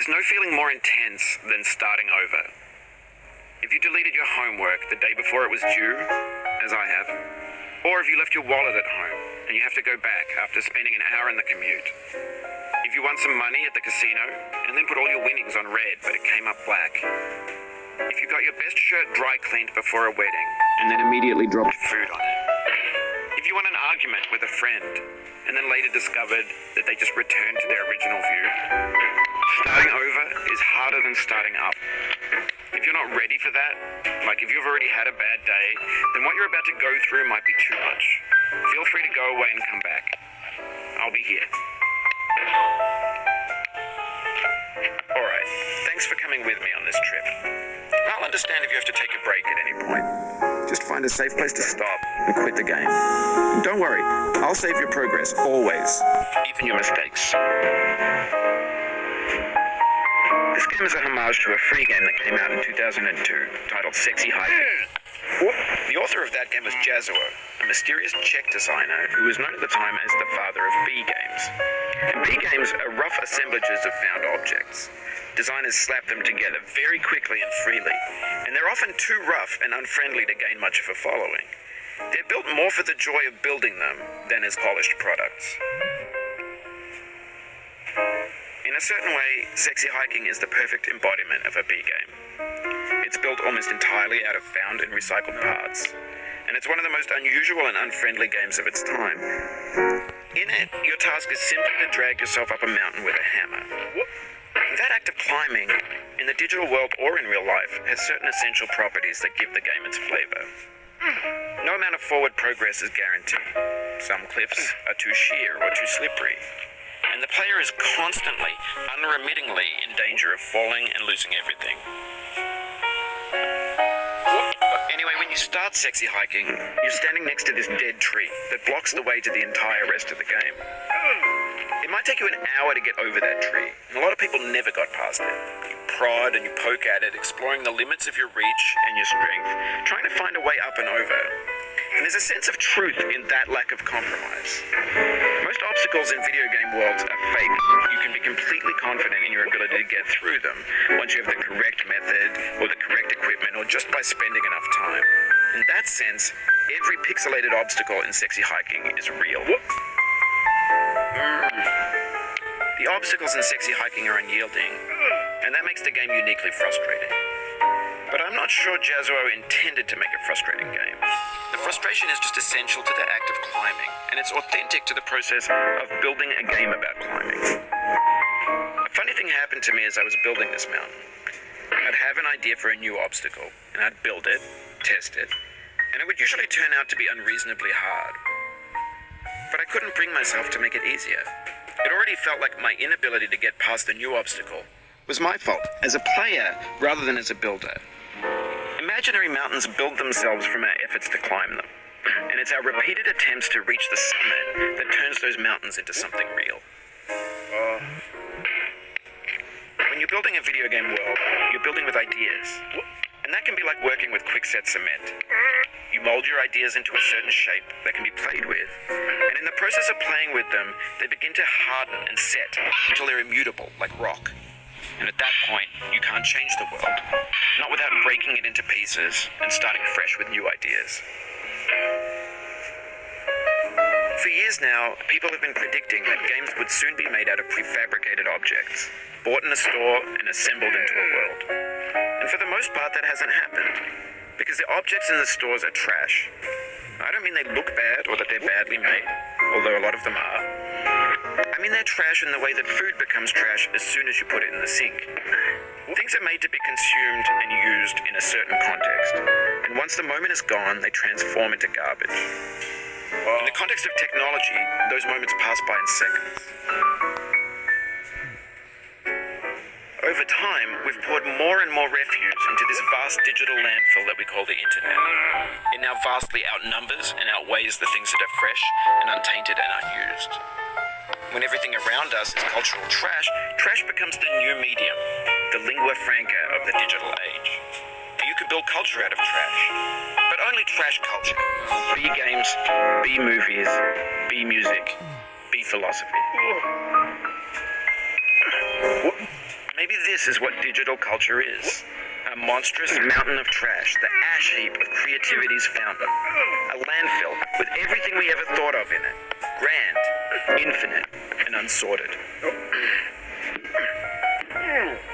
There's no feeling more intense than starting over. If you deleted your homework the day before it was due, as I have, or if you left your wallet at home and you have to go back after spending an hour in the commute. If you won some money at the casino and then put all your winnings on red but it came up black. If you got your best shirt dry cleaned before a wedding and then immediately dropped food on it. If you won an argument with a friend and then later discovered that they just returned to their original view. Starting over is harder than starting up. If you're not ready for that, like if you've already had a bad day, then what you're about to go through might be too much. Feel free to go away and come back. I'll be here. Alright, thanks for coming with me on this trip. I'll understand if you have to take a break at any point. Just find a safe place to stop and quit the game. And don't worry, I'll save your progress, always. Even your mistakes. This game is a homage to a free game that came out in 2002, titled Sexy Hiking. The author of that game was Jazuo, a mysterious Czech designer who was known at the time as the father of B games. And B games are rough assemblages of found objects. Designers slap them together very quickly and freely, and they're often too rough and unfriendly to gain much of a following. They're built more for the joy of building them than as polished products. In a certain way, Sexy Hiking is the perfect embodiment of a B game. It's built almost entirely out of found and recycled parts, and it's one of the most unusual and unfriendly games of its time. In it, your task is simply to drag yourself up a mountain with a hammer. That act of climbing, in the digital world or in real life, has certain essential properties that give the game its flavor. No amount of forward progress is guaranteed. Some cliffs are too sheer or too slippery. And the player is constantly, unremittingly in danger of falling and losing everything. Anyway, when you start Sexy Hiking, you're standing next to this dead tree that blocks the way to the entire rest of the game. It might take you an hour to get over that tree, and a lot of people never got past it. You prod and you poke at it, exploring the limits of your reach and your strength, trying to find a way up and over. And there's a sense of truth in that lack of compromise. Most obstacles in video game worlds are fake. You can be completely confident in your ability to get through them once you have the correct method or the correct equipment or just by spending enough time. In that sense, every pixelated obstacle in Sexy Hiking is real. The obstacles in Sexy Hiking are unyielding, and that makes the game uniquely frustrating. But I'm not sure Jazuo intended to make a frustrating game. The frustration is just essential to the act of climbing, and it's authentic to the process of building a game about climbing. A funny thing happened to me as I was building this mountain. I'd have an idea for a new obstacle, and I'd build it, test it, and it would usually turn out to be unreasonably hard. But I couldn't bring myself to make it easier. It already felt like my inability to get past the new obstacle was my fault, as a player rather than as a builder. Imaginary mountains build themselves from our efforts to climb them, and it's our repeated attempts to reach the summit that turns those mountains into something real. When you're building a video game world, you're building with ideas, and that can be like working with quickset cement. You mold your ideas into a certain shape that can be played with, and in the process of playing with them, they begin to harden and set until they're immutable, like rock. And at that point, you can't change the world, not without breaking it into pieces and starting fresh with new ideas. For years now, people have been predicting that games would soon be made out of prefabricated objects, bought in a store and assembled into a world. And for the most part, that hasn't happened, because the objects in the stores are trash. I don't mean they look bad or that they're badly made, although a lot of them are. I mean they're trash in the way that food becomes trash as soon as you put it in the sink. Things are made to be consumed and used in a certain context, and once the moment is gone, they transform into garbage. In the context of technology, those moments pass by in seconds. Over time, we've poured more and more refuse into this vast digital landfill that we call the internet. It now vastly outnumbers and outweighs the things that are fresh and untainted and unused. When everything around us is cultural trash, trash becomes the new medium, the lingua franca of the digital age. You can build culture out of trash, but only trash culture. B games, B movies, B music, B philosophy. Maybe This is what digital culture is. A monstrous mountain of trash, the ash heap of creativity's fountain. A landfill with everything we ever thought of in it. Grand, infinite, and unsorted.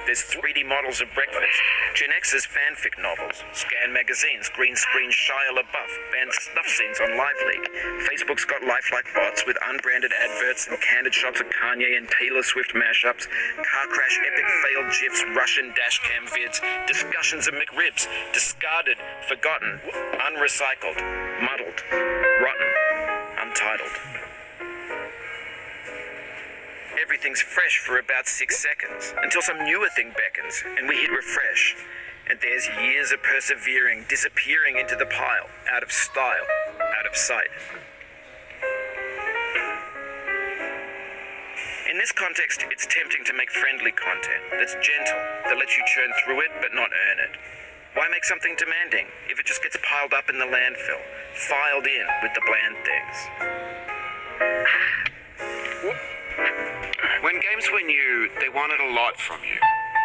There's 3D models of breakfast, Gen X's fanfic novels, Scan magazines, green screen Shia LaBeouf, banned snuff scenes on LiveLeak. Facebook's got lifelike bots with unbranded adverts and candid shots of Kanye and Taylor Swift mashups, car crash epic failed GIFs, Russian dashcam vids, discussions of McRibs, discarded, forgotten, unrecycled, muddled, rotten, untitled. Everything's fresh for about 6 seconds, until some newer thing beckons, and we hit refresh. And there's years of persevering, disappearing into the pile, out of style, out of sight. In this context, it's tempting to make friendly content that's gentle, that lets you churn through it but not earn it. Why make something demanding if it just gets piled up in the landfill, filed in with the bland things? When games were new, they wanted a lot from you.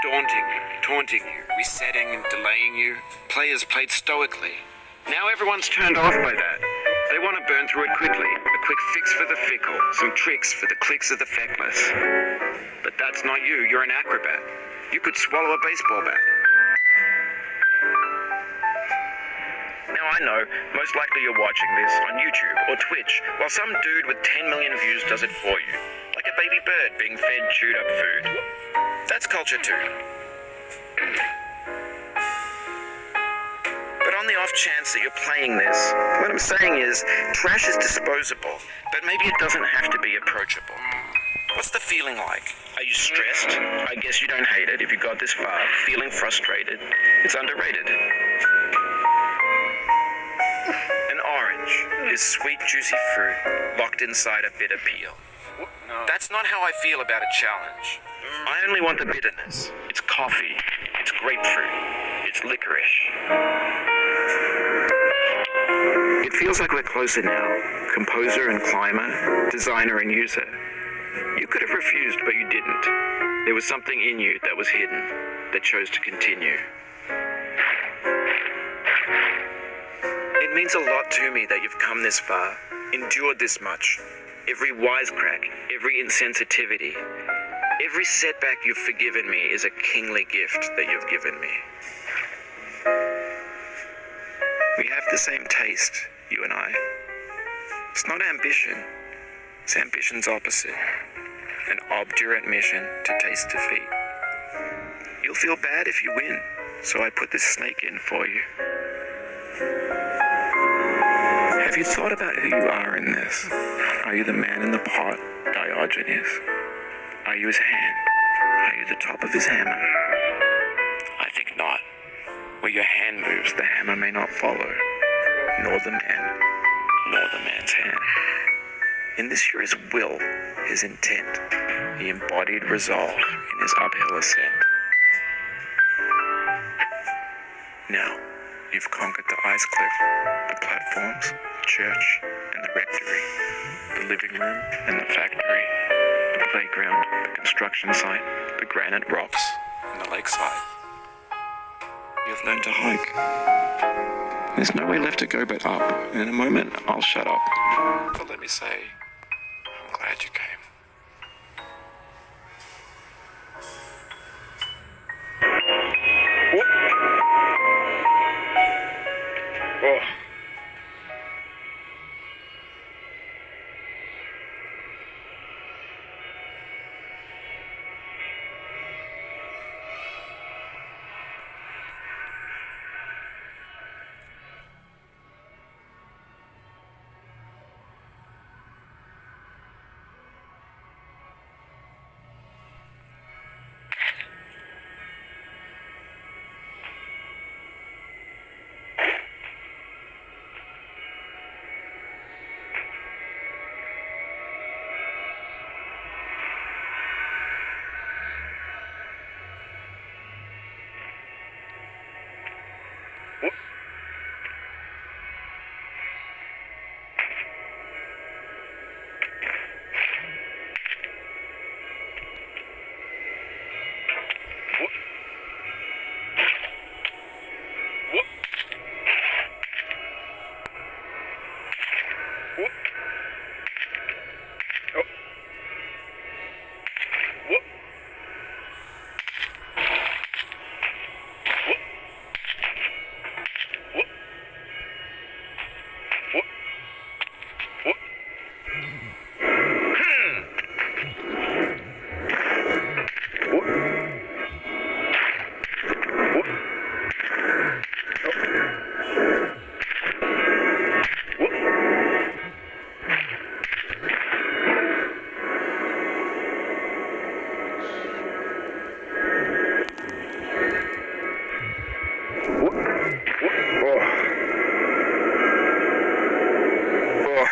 Daunting you, taunting you, resetting and delaying you. Players played stoically. Now everyone's turned off by that. They want to burn through it quickly. A quick fix for the fickle, some tricks for the clicks of the feckless. But that's not you, you're an acrobat. You could swallow a baseball bat. Now I know, most likely you're watching this on YouTube or Twitch, while some dude with 10 million views does it for you. Like a baby bird being fed chewed up food. That's culture too. But on the off chance that you're playing this, what I'm saying is, trash is disposable, but maybe it doesn't have to be approachable. What's the feeling like? Are you stressed? I guess you don't hate it if you got this far. Feeling frustrated? It's underrated. An orange is sweet, juicy fruit locked inside a bitter peel. That's not how I feel about a challenge. I only want the bitterness. It's coffee. It's grapefruit. It's licorice. It feels like we're closer now. Composer and climber, designer and user. You could have refused, but you didn't. There was something in you that was hidden, that chose to continue. It means a lot to me that you've come this far, endured this much. Every wisecrack, every insensitivity, every setback you've forgiven me is a kingly gift that you've given me. We have the same taste, you and I. It's not ambition, it's ambition's opposite. An obdurate mission to taste defeat. You'll feel bad if you win, so I put this snake in for you. Have you thought about who you are in this? Are you the man in the pot, Diogenes? Are you his hand? Are you the top of his hammer? I think not. Where your hand moves, the hammer may not follow, nor the man, nor the man's hand. In this you're his will, his intent, the embodied resolve in his uphill ascent. Now, you've conquered the ice cliff, the platforms, the church, and the rectory, the living room and the factory, the playground, the construction site, the granite rocks, and the lakeside. You've learned to hike. There's no way left to go but up, and in a moment, I'll shut up. But let me say, I'm glad you came. Oh. Whoop. Oh. Whoop.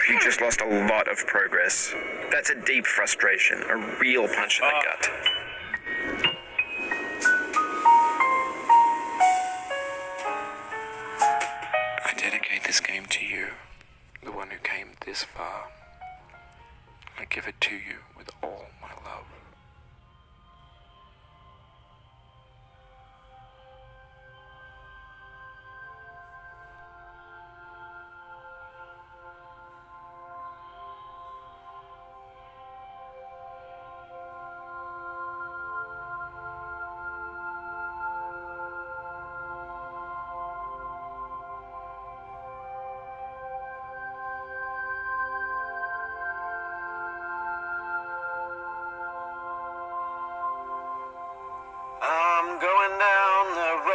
You just lost a lot of progress. That's a deep frustration, a real punch in the gut. I dedicate this game to you, the one who came this far. I give it to you with all my love. I'm going down the road.